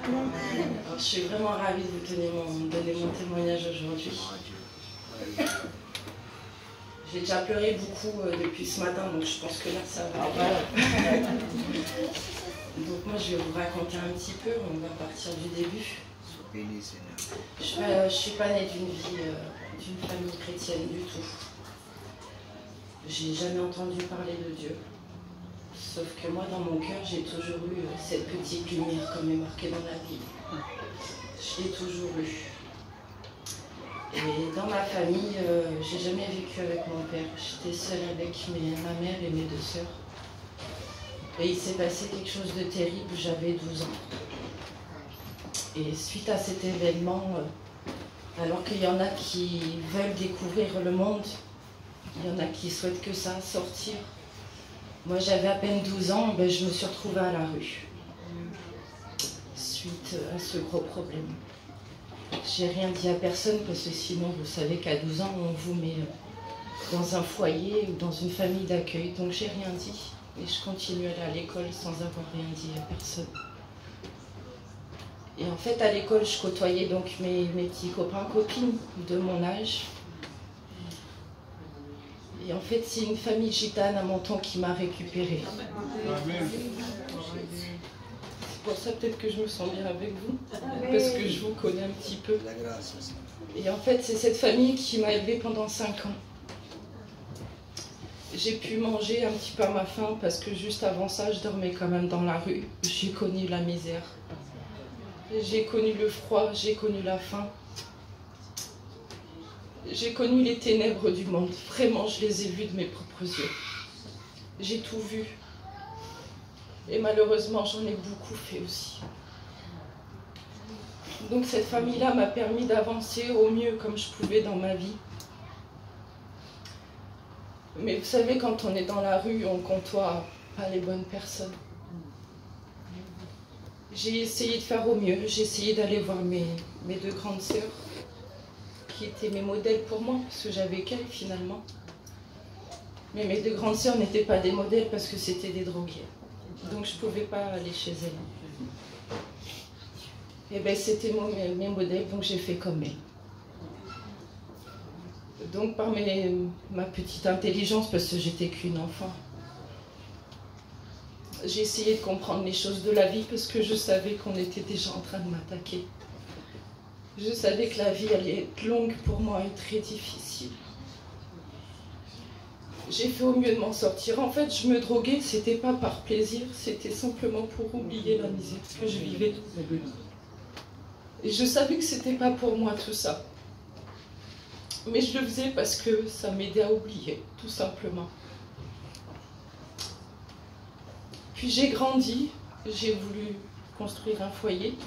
Alors, je suis vraiment ravie de vous donner mon témoignage aujourd'hui. J'ai déjà pleuré beaucoup depuis ce matin, donc je pense que là, ça va. Donc moi, je vais vous raconter un petit peu, on va partir du début. Je suis pas née d'une famille chrétienne du tout. J'ai jamais entendu parler de Dieu. Sauf que moi, dans mon cœur, j'ai toujours eu cette petite lumière comme est marquée dans la Bible. Je l'ai toujours eue. Et dans ma famille, j'ai jamais vécu avec mon père. J'étais seule avec ma mère et mes 2 sœurs. Et il s'est passé quelque chose de terrible, j'avais 12 ans. Et suite à cet événement, alors qu'il y en a qui veulent découvrir le monde, il y en a qui souhaitent que ça, sortir. Moi, j'avais à peine 12 ans, ben, je me suis retrouvée à la rue. Suite à ce gros problème. J'ai rien dit à personne parce que sinon, vous savez qu'à 12 ans, on vous met dans un foyer ou dans une famille d'accueil. Donc, j'ai rien dit. Et je continue à aller à l'école sans avoir rien dit à personne. Et en fait, à l'école, je côtoyais donc mes petits copains, copines de mon âge. Et en fait, c'est une famille gitane à Menton qui m'a récupérée. C'est pour ça peut-être que je me sens bien avec vous, parce que je vous connais un petit peu. Et en fait, c'est cette famille qui m'a élevée pendant 5 ans. J'ai pu manger un petit peu à ma faim, parce que juste avant ça, je dormais quand même dans la rue. J'ai connu la misère. J'ai connu le froid, j'ai connu la faim. J'ai connu les ténèbres du monde. Vraiment, je les ai vues de mes propres yeux. J'ai tout vu. Et malheureusement, j'en ai beaucoup fait aussi. Donc cette famille-là m'a permis d'avancer au mieux comme je pouvais dans ma vie. Mais vous savez, quand on est dans la rue, on côtoie pas les bonnes personnes. J'ai essayé de faire au mieux. J'ai essayé d'aller voir mes 2 grandes sœurs, qui étaient mes modèles pour moi, parce que j'avais qu'elles finalement. Mais mes 2 grandes sœurs n'étaient pas des modèles parce que c'était des droguées. Donc je ne pouvais pas aller chez elles. Et bien c'était mes modèles, donc j'ai fait comme elles. Donc par ma petite intelligence, parce que j'étais qu'une enfant, j'ai essayé de comprendre les choses de la vie parce que je savais qu'on était déjà en train de m'attaquer. Je savais que la vie allait être longue pour moi et très difficile. J'ai fait au mieux de m'en sortir. En fait, je me droguais, c'était pas par plaisir, c'était simplement pour oublier la misère que je vivais. Et je savais que c'était pas pour moi tout ça. Mais je le faisais parce que ça m'aidait à oublier, tout simplement. Puis j'ai grandi, j'ai voulu construire un foyer.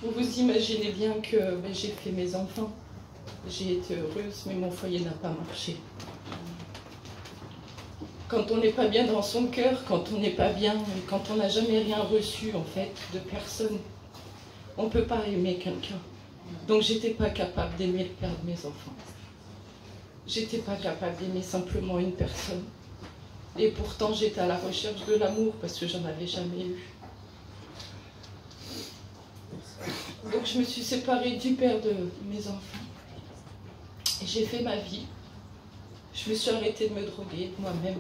Vous vous imaginez bien que j'ai fait mes enfants. J'ai été heureuse, mais mon foyer n'a pas marché. Quand on n'est pas bien dans son cœur, quand on n'est pas bien, quand on n'a jamais rien reçu en fait de personne, on ne peut pas aimer quelqu'un. Donc j'étais pas capable d'aimer le père de mes enfants. J'étais pas capable d'aimer simplement une personne. Et pourtant j'étais à la recherche de l'amour parce que j'en avais jamais eu. Donc je me suis séparée du père de mes enfants. Et j'ai fait ma vie. Je me suis arrêtée de me droguer moi-même.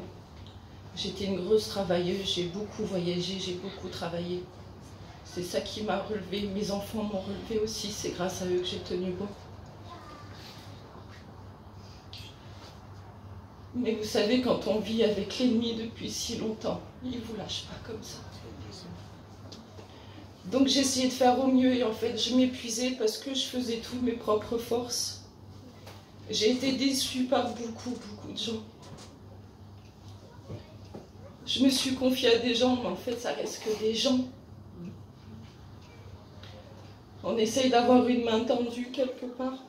J'étais une grosse travailleuse, j'ai beaucoup voyagé, j'ai beaucoup travaillé. C'est ça qui m'a relevée. Mes enfants m'ont relevée aussi, c'est grâce à eux que j'ai tenu bon. Mais vous savez, quand on vit avec l'ennemi depuis si longtemps, il ne vous lâche pas comme ça. Donc j'ai essayé de faire au mieux et en fait je m'épuisais parce que je faisais tout de mes propres forces. J'ai été déçue par beaucoup de gens. Je me suis confiée à des gens, mais en fait ça reste que des gens. On essaye d'avoir une main tendue quelque part.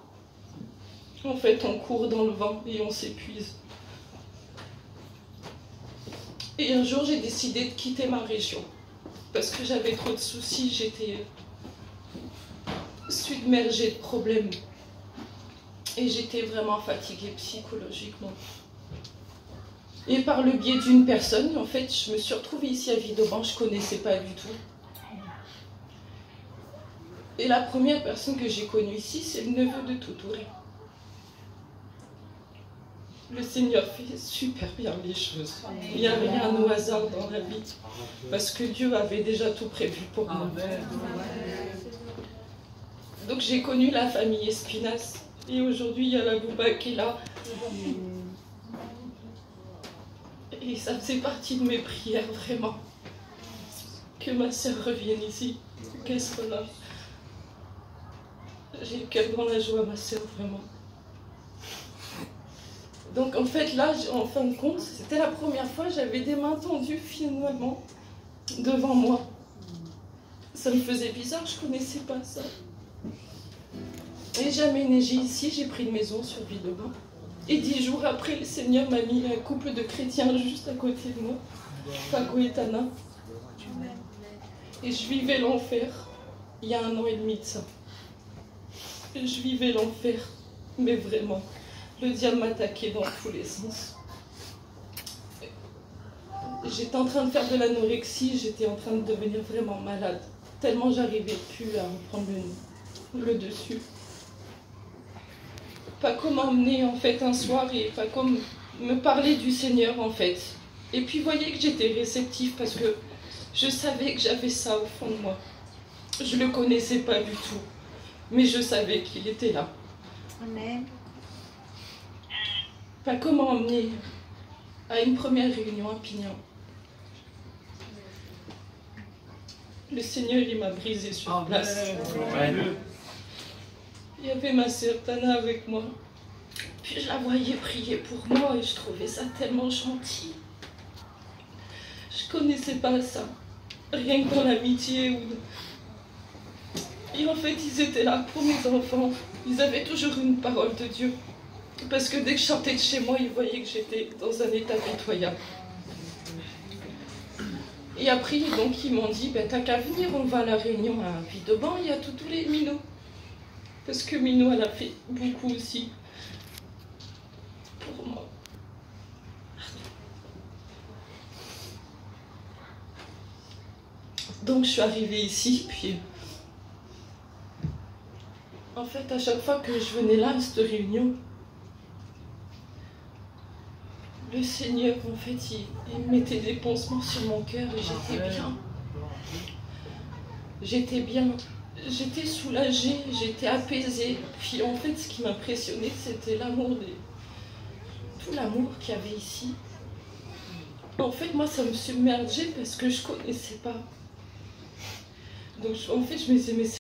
En fait on court dans le vent et on s'épuise. Et un jour j'ai décidé de quitter ma région. Parce que j'avais trop de soucis, j'étais submergée de problèmes. Et j'étais vraiment fatiguée psychologiquement. Et par le biais d'une personne, en fait, je me suis retrouvée ici à Villeauban, je ne connaissais pas du tout. Et la première personne que j'ai connue ici, c'est le neveu de Toutouré. Le Seigneur fait super bien les choses. Il n'y a rien au hasard dans la vie. Parce que Dieu avait déjà tout prévu pour moi. Donc j'ai connu la famille Espinas. Et aujourd'hui, il y a la Bouba qui est là. Et ça faisait partie de mes prières, vraiment. Que ma sœur revienne ici. Qu'elle soit là. J'ai le cœur dans la joie, ma sœur, vraiment. Donc en fait là, en fin de compte, c'était la première fois que j'avais des mains tendues finalement devant moi. Ça me faisait bizarre, je connaissais pas ça. Et j'ai aménagé ici, j'ai pris une maison sur Villebain. Et 10 jours après, le Seigneur m'a mis un couple de chrétiens juste à côté de moi, Paco et Tana. Et je vivais l'enfer il y a 1 an et demi de ça. Je vivais l'enfer, mais vraiment. Le diable m'attaquait dans tous les sens. J'étais en train de faire de l'anorexie, j'étais en train de devenir vraiment malade. Tellement j'arrivais plus à reprendre le dessus. Paco m'emmenait en fait un soir et Paco me parlait du Seigneur en fait. Et puis voyez que j'étais réceptive parce que je savais que j'avais ça au fond de moi. Je le connaissais pas du tout, mais je savais qu'il était là. Amen. Paco m'a emmené à une première réunion à Pignan. Le Seigneur, il m'a brisé sur place. Il y avait ma sœur Tana avec moi. Puis je la voyais prier pour moi et je trouvais ça tellement gentil. Je connaissais pas ça. Rien que dans l'amitié. Et en fait, ils étaient là pour mes enfants. Ils avaient toujours une parole de Dieu. Parce que dès que je sortais de chez moi, ils voyaient que j'étais dans un état pitoyable. Et après, donc, ils m'ont dit, ben, t'as qu'à venir, on va à la réunion à Villebain, il y a tous les Minots. Parce que Minou, elle a fait beaucoup aussi pour moi. Donc, je suis arrivée ici, puis... En fait, à chaque fois que je venais là, à cette réunion, le Seigneur, en fait, il mettait des pansements sur mon cœur et j'étais bien. J'étais bien. J'étais soulagée, j'étais apaisée. Puis en fait, ce qui m'impressionnait, c'était l'amour, tout l'amour qu'il y avait ici. En fait, moi, ça me submergeait parce que je ne connaissais pas. Donc, en fait, je me disais, mais